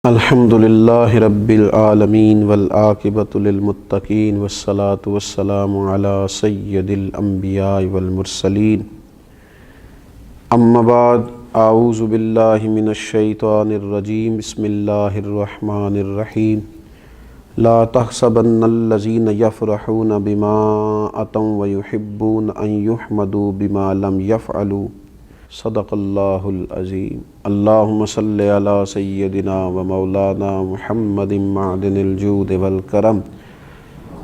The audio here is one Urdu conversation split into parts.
الحمدللہ رب العالمین والعاقبۃ للمتقین والصلاة والسلام علی سید الانبیاء والمرسلین اما بعد اعوذ باللہ من الشیطان الرجیم بسم اللہ الرحمن الرحیم لا تحسبن الذین یفرحون بما اتوا ویحبون ان یحمدوا بما لم یفعلوا صدق اللہ العظیم اللہم صلی علی سیدنا و مولانا محمد معدن الجود والکرم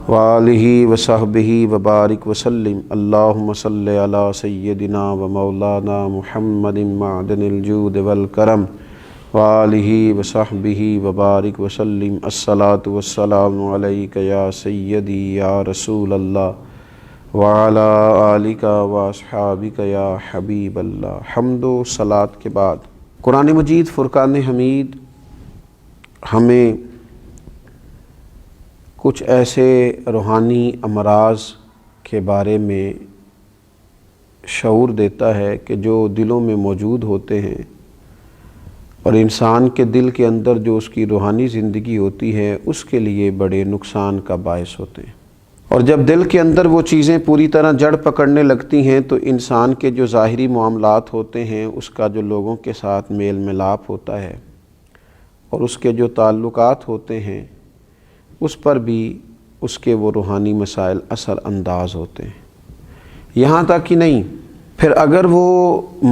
وآلہ وصحبہ وبارک وسلم اللہم صلی علی سیدنا و مولانا محمد معدن الجود والکرم وآلہ وصحبہ وبارک وسلم الصلاۃ والسلام علیک یا سیدی یا رسول اللہ وعلی آلک واصحابک یا حبیب اللہ۔ حمد و صلاۃ کے بعد قرآن مجید فرقان حمید ہمیں کچھ ایسے روحانی امراض کے بارے میں شعور دیتا ہے کہ جو دلوں میں موجود ہوتے ہیں اور انسان کے دل کے اندر جو اس کی روحانی زندگی ہوتی ہے اس کے لیے بڑے نقصان کا باعث ہوتے ہیں، اور جب دل کے اندر وہ چیزیں پوری طرح جڑ پکڑنے لگتی ہیں تو انسان کے جو ظاہری معاملات ہوتے ہیں، اس کا جو لوگوں کے ساتھ میل ملاپ ہوتا ہے اور اس کے جو تعلقات ہوتے ہیں اس پر بھی اس کے وہ روحانی مسائل اثر انداز ہوتے ہیں۔ یہاں تک ہی نہیں، پھر اگر وہ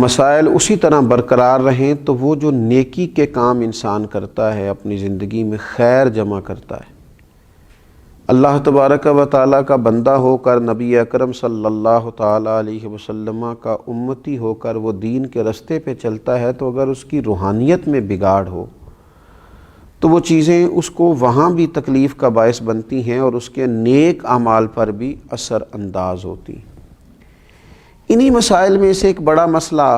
مسائل اسی طرح برقرار رہیں تو وہ جو نیکی کے کام انسان کرتا ہے، اپنی زندگی میں خیر جمع کرتا ہے، اللہ تبارک و تعالیٰ کا بندہ ہو کر، نبی اکرم صلی اللہ تعالیٰ علیہ وسلم کا امتی ہو کر وہ دین کے رستے پہ چلتا ہے، تو اگر اس کی روحانیت میں بگاڑ ہو تو وہ چیزیں اس کو وہاں بھی تکلیف کا باعث بنتی ہیں اور اس کے نیک اعمال پر بھی اثر انداز ہوتی ہیں۔ انہی مسائل میں سے ایک بڑا مسئلہ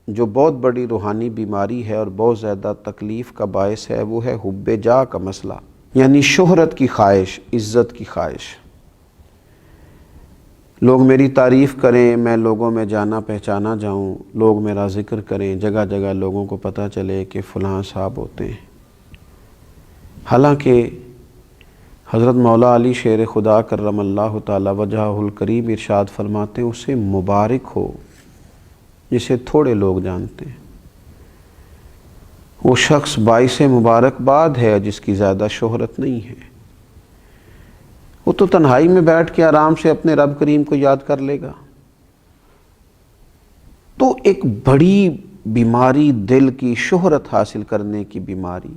جو بہت بڑی روحانی بیماری ہے اور بہت زیادہ تکلیف کا باعث ہے، وہ ہے حب جاہ کا مسئلہ، یعنی شہرت کی خواہش، عزت کی خواہش۔ لوگ میری تعریف کریں، میں لوگوں میں جانا پہچانا جاؤں، لوگ میرا ذکر کریں، جگہ جگہ لوگوں کو پتہ چلے کہ فلاں صاحب ہوتے ہیں۔ حالانکہ حضرت مولا علی شیر خدا کرم اللہ تعالی وجہہ الکریم ارشاد فرماتے ہیں، اسے مبارک ہو جسے تھوڑے لوگ جانتے ہیں، وہ شخص باعث مبارکباد ہے جس کی زیادہ شہرت نہیں ہے۔ وہ تو تنہائی میں بیٹھ کے آرام سے اپنے رب کریم کو یاد کر لے گا۔ تو ایک بڑی بیماری دل کی، شہرت حاصل کرنے کی بیماری،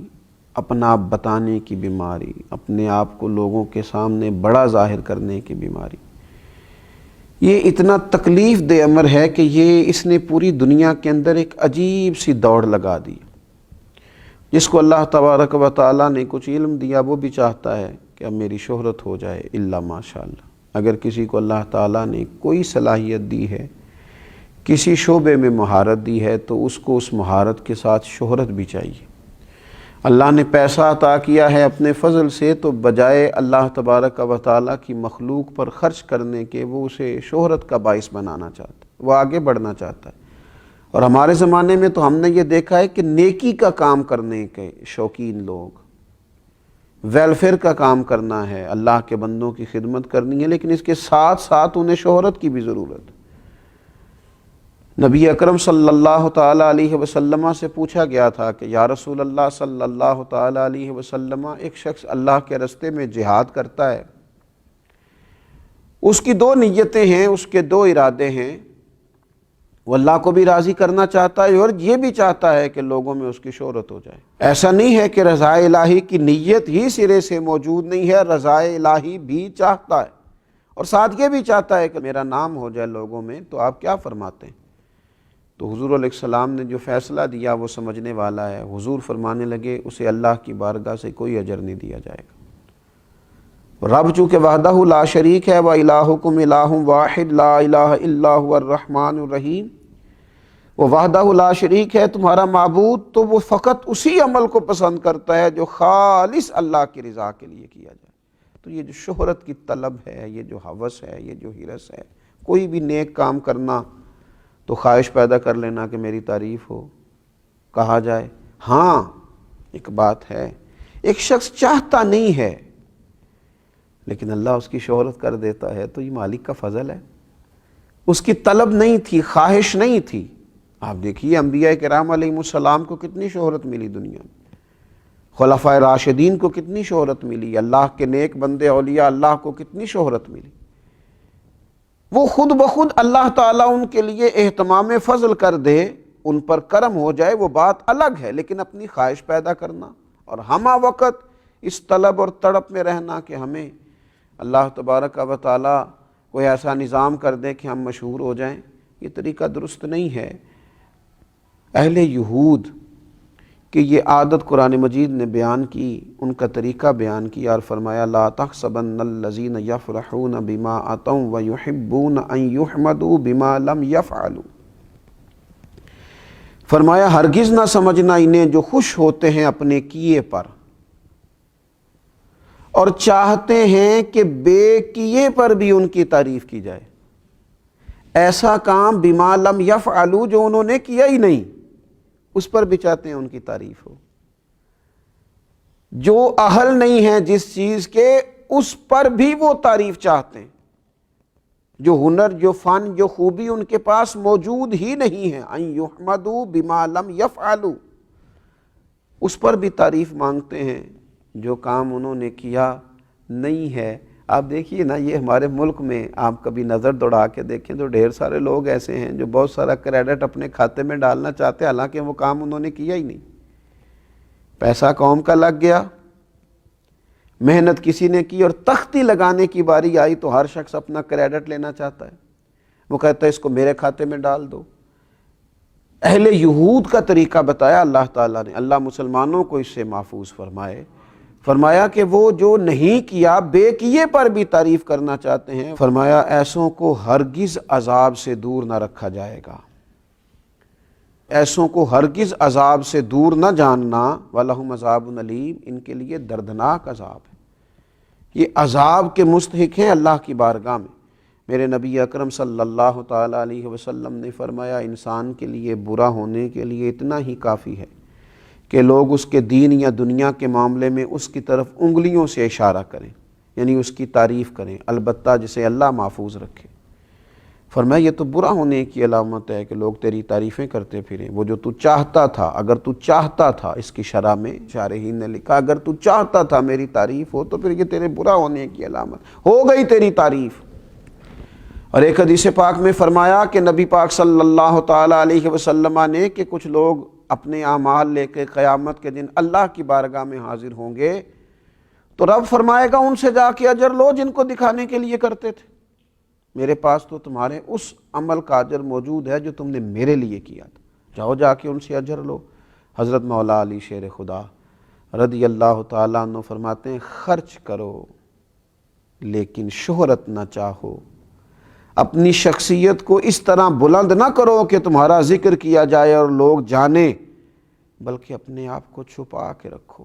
اپنا آپ بتانے کی بیماری، اپنے آپ کو لوگوں کے سامنے بڑا ظاہر کرنے کی بیماری، یہ اتنا تکلیف دہ امر ہے کہ اس نے پوری دنیا کے اندر ایک عجیب سی دوڑ لگا دی۔ جس کو اللہ تبارک و تعالیٰ نے کچھ علم دیا وہ بھی چاہتا ہے کہ اب میری شہرت ہو جائے، الا ماشاءاللہ۔ اگر کسی کو اللہ تعالیٰ نے کوئی صلاحیت دی ہے، کسی شعبے میں مہارت دی ہے، تو اس کو اس مہارت کے ساتھ شہرت بھی چاہیے۔ اللہ نے پیسہ عطا کیا ہے اپنے فضل سے، تو بجائے اللہ تبارک و تعالیٰ کی مخلوق پر خرچ کرنے کے وہ اسے شہرت کا باعث بنانا چاہتا ہے، وہ آگے بڑھنا چاہتا ہے۔ اور ہمارے زمانے میں تو ہم نے یہ دیکھا ہے کہ نیکی کا کام کرنے کے شوقین لوگ، ویلفیئر کا کام کرنا ہے، اللہ کے بندوں کی خدمت کرنی ہے، لیکن اس کے ساتھ ساتھ انہیں شہرت کی بھی ضرورت ہے۔ نبی اکرم صلی اللہ تعالیٰ علیہ وسلم سے پوچھا گیا تھا کہ یا رسول اللہ صلی اللہ تعالیٰ علیہ وسلم، ایک شخص اللہ کے رستے میں جہاد کرتا ہے، اس کی دو نیتیں ہیں، اس کے دو ارادے ہیں، وہ اللہ کو بھی راضی کرنا چاہتا ہے اور یہ بھی چاہتا ہے کہ لوگوں میں اس کی شہرت ہو جائے۔ ایسا نہیں ہے کہ رضا الہی کی نیت ہی سرے سے موجود نہیں ہے، رضا الہی بھی چاہتا ہے اور ساتھ یہ بھی چاہتا ہے کہ میرا نام ہو جائے لوگوں میں۔ تو آپ کیا فرماتے ہیں؟ تو حضور علیہ السلام نے جو فیصلہ دیا وہ سمجھنے والا ہے۔ حضور فرمانے لگے، اسے اللہ کی بارگاہ سے کوئی اجر نہیں دیا جائے گا۔ رب چونکہ وحدہ لا شریک ہے، وَإِلَٰهُكُمْ إِلَٰهٌ وَاحِدٌ لَا إِلَٰهَ إِلَّا هُوَ الرَّحْمَٰنُ الرَّحِيمُ، وہ وحدہ لا شریک ہے، تمہارا معبود، تو وہ فقط اسی عمل کو پسند کرتا ہے جو خالص اللہ کی رضا کے لیے کیا جائے۔ تو یہ جو شہرت کی طلب ہے، یہ جو ہوس ہے، یہ جو ہرس ہے، کوئی بھی نیک کام کرنا تو خواہش پیدا کر لینا کہ میری تعریف ہو، کہا جائے۔ ہاں، ایک بات ہے، ایک شخص چاہتا نہیں ہے لیکن اللہ اس کی شہرت کر دیتا ہے، تو یہ مالک کا فضل ہے۔ اس کی طلب نہیں تھی، خواہش نہیں تھی۔ آپ دیکھیے انبیاء کرام علیہ السلام کو کتنی شہرت ملی دنیا میں، خلفائے راشدین کو کتنی شہرت ملی، اللہ کے نیک بندے اولیاء اللہ کو کتنی شہرت ملی۔ وہ خود بخود اللہ تعالیٰ ان کے لیے اہتمام فضل کر دے، ان پر کرم ہو جائے، وہ بات الگ ہے، لیکن اپنی خواہش پیدا کرنا اور ہمہ وقت اس طلب اور تڑپ میں رہنا کہ ہمیں اللہ تبارک و تعالیٰ کوئی ایسا نظام کر دے کہ ہم مشہور ہو جائیں، یہ طریقہ درست نہیں ہے۔ اہل یہود کہ یہ عادت قرآن مجید نے بیان کی، ان کا طریقہ بیان کیا اور فرمایا لا تحسبن الذین یفرحون بما اتوا ویحبون ان یحمدوا بما لم یفعلوا، فرمایا ہرگز نہ سمجھنا انہیں جو خوش ہوتے ہیں اپنے کیے پر اور چاہتے ہیں کہ بے کیے پر بھی ان کی تعریف کی جائے۔ ایسا کام بما لم یفعلوا جو انہوں نے کیا ہی نہیں، اس پر بھی چاہتے ہیں ان کی تعریف ہو۔ جو اہل نہیں ہے جس چیز کے، اس پر بھی وہ تعریف چاہتے ہیں۔ جو ہنر، جو فن، جو خوبی ان کے پاس موجود ہی نہیں ہے، ان یحمدوا بما لم یفعلوا، اس پر بھی تعریف مانگتے ہیں جو کام انہوں نے کیا نہیں ہے۔ آپ دیکھیے نا، یہ ہمارے ملک میں آپ کبھی نظر دوڑا کے دیکھیں تو ڈھیر سارے لوگ ایسے ہیں جو بہت سارا کریڈٹ اپنے کھاتے میں ڈالنا چاہتے ہیں، حالانکہ وہ کام انہوں نے کیا ہی نہیں۔ پیسہ قوم کا لگ گیا، محنت کسی نے کی، اور تختی لگانے کی باری آئی تو ہر شخص اپنا کریڈٹ لینا چاہتا ہے، وہ کہتا ہے اس کو میرے کھاتے میں ڈال دو۔ اہل یہود کا طریقہ بتایا اللہ تعالیٰ نے، اللہ مسلمانوں کو اس سے محفوظ فرمائے۔ فرمایا کہ وہ جو نہیں کیا بے کیے پر بھی تعریف کرنا چاہتے ہیں، فرمایا ایسوں کو ہرگز عذاب سے دور نہ رکھا جائے گا، ایسوں کو ہرگز عذاب سے دور نہ جاننا، وَلَهُمْ عَذَابٌ أَلِيمٌ، ان کے لیے دردناک عذاب ہے۔ یہ عذاب کے مستحق ہیں اللہ کی بارگاہ میں۔ میرے نبی اکرم صلی اللہ تعالیٰ علیہ وسلم نے فرمایا انسان کے لیے برا ہونے کے لیے اتنا ہی کافی ہے کہ لوگ اس کے دین یا دنیا کے معاملے میں اس کی طرف انگلیوں سے اشارہ کریں، یعنی اس کی تعریف کریں، البتہ جسے اللہ محفوظ رکھے۔ فرمایا یہ تو برا ہونے کی علامت ہے کہ لوگ تیری تعریفیں کرتے پھریں، وہ جو تو چاہتا تھا، اگر تو چاہتا تھا، اس کی شرح میں شارحین نے لکھا اگر تو چاہتا تھا میری تعریف ہو تو پھر یہ تیرے برا ہونے کی علامت ہو گئی تیری تعریف۔ اور ایک حدیث پاک میں فرمایا کہ نبی پاک صلی اللہ تعالیٰ علیہ وسلم نے کہ کچھ لوگ اپنے اعمال لے کے قیامت کے دن اللہ کی بارگاہ میں حاضر ہوں گے تو رب فرمائے گا ان سے جا کے اجر لو جن کو دکھانے کے لیے کرتے تھے، میرے پاس تو تمہارے اس عمل کا اجر موجود ہے جو تم نے میرے لیے کیا تھا، جاؤ جا کے ان سے اجر لو۔ حضرت مولا علی شیر خدا رضی اللہ تعالیٰ عنہ فرماتے ہیں خرچ کرو لیکن شہرت نہ چاہو، اپنی شخصیت کو اس طرح بلند نہ کرو کہ تمہارا ذکر کیا جائے اور لوگ جانیں، بلکہ اپنے آپ کو چھپا کے رکھو۔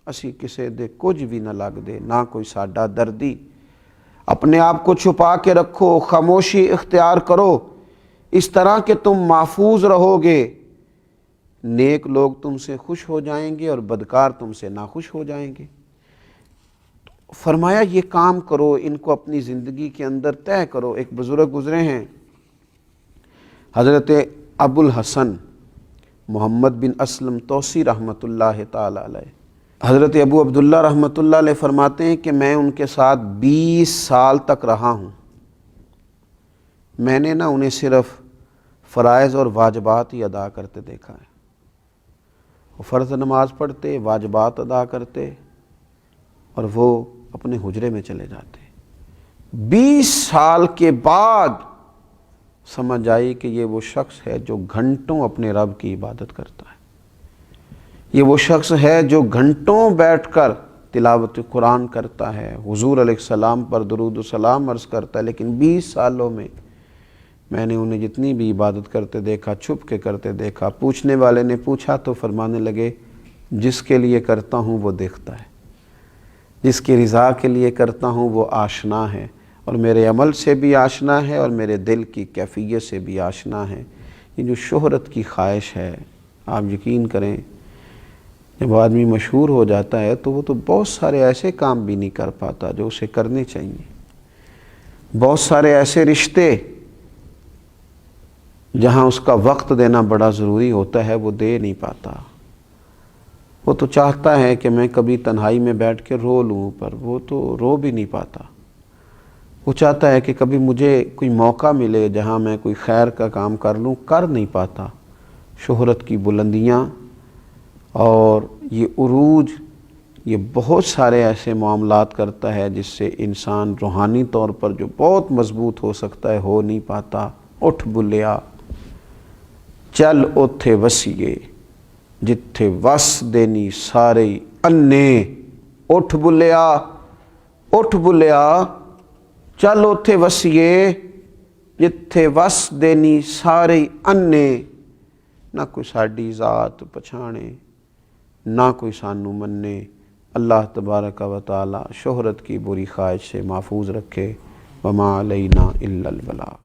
اسی کسے دے کچھ بھی نہ لگ دے، نہ کوئی ساڈا دردی، اپنے آپ کو چھپا کے رکھو، خاموشی اختیار کرو، اس طرح کہ تم محفوظ رہو گے۔ نیک لوگ تم سے خوش ہو جائیں گے اور بدکار تم سے ناخوش ہو جائیں گے۔ فرمایا یہ کام کرو، ان کو اپنی زندگی کے اندر طے کرو۔ ایک بزرگ گزرے ہیں حضرت ابو الحسن محمد بن اسلم توسی رحمۃ اللہ تعالی علیہ، حضرت ابو عبداللہ رحمۃ اللہ علیہ فرماتے ہیں کہ میں ان کے ساتھ 20 سال تک رہا ہوں، میں نے نہ انہیں صرف فرائض اور واجبات ہی ادا کرتے دیکھا ہے، وہ فرض نماز پڑھتے، واجبات ادا کرتے اور وہ اپنے حجرے میں چلے جاتے۔ 20 سال کے بعد سمجھ آئی کہ یہ وہ شخص ہے جو گھنٹوں اپنے رب کی عبادت کرتا ہے، یہ وہ شخص ہے جو گھنٹوں بیٹھ کر تلاوت قرآن کرتا ہے، حضور علیہ السلام پر درود و سلام عرض کرتا ہے، لیکن 20 سالوں میں نے انہیں جتنی بھی عبادت کرتے دیکھا، چھپ کے کرتے دیکھا۔ پوچھنے والے نے پوچھا تو فرمانے لگے جس کے لیے کرتا ہوں وہ دیکھتا ہے، جس کی رضا کے لیے کرتا ہوں وہ آشنا ہے، اور میرے عمل سے بھی آشنا ہے اور میرے دل کی کیفیت سے بھی آشنا ہے۔ یہ جو شہرت کی خواہش ہے، آپ یقین کریں جب آدمی مشہور ہو جاتا ہے تو وہ تو بہت سارے ایسے کام بھی نہیں کر پاتا جو اسے کرنے چاہیے، بہت سارے ایسے رشتے جہاں اس کا وقت دینا بڑا ضروری ہوتا ہے وہ دے نہیں پاتا۔ وہ تو چاہتا ہے کہ میں کبھی تنہائی میں بیٹھ کے رو لوں، پر وہ تو رو بھی نہیں پاتا۔ وہ چاہتا ہے کہ کبھی مجھے کوئی موقع ملے جہاں میں کوئی خیر کا کام کر لوں، کر نہیں پاتا۔ شہرت کی بلندیاں اور یہ عروج، یہ بہت سارے ایسے معاملات کرتا ہے جس سے انسان روحانی طور پر جو بہت مضبوط ہو سکتا ہے ہو نہیں پاتا۔ اٹھ بلیا چل اوتھے وسیے جتھے وس دینی سارے انے۔ اٹھ بلیا چل اوتھے وسیے جتھے وس دینی سارے انے۔ نہ کوئی ساڈی ذات پچھانے، نہ کوئی سانو منے۔ اللہ تبارک و تعالی شہرت کی بری خواہش سے محفوظ رکھے۔ وما علینا الا البلاغ۔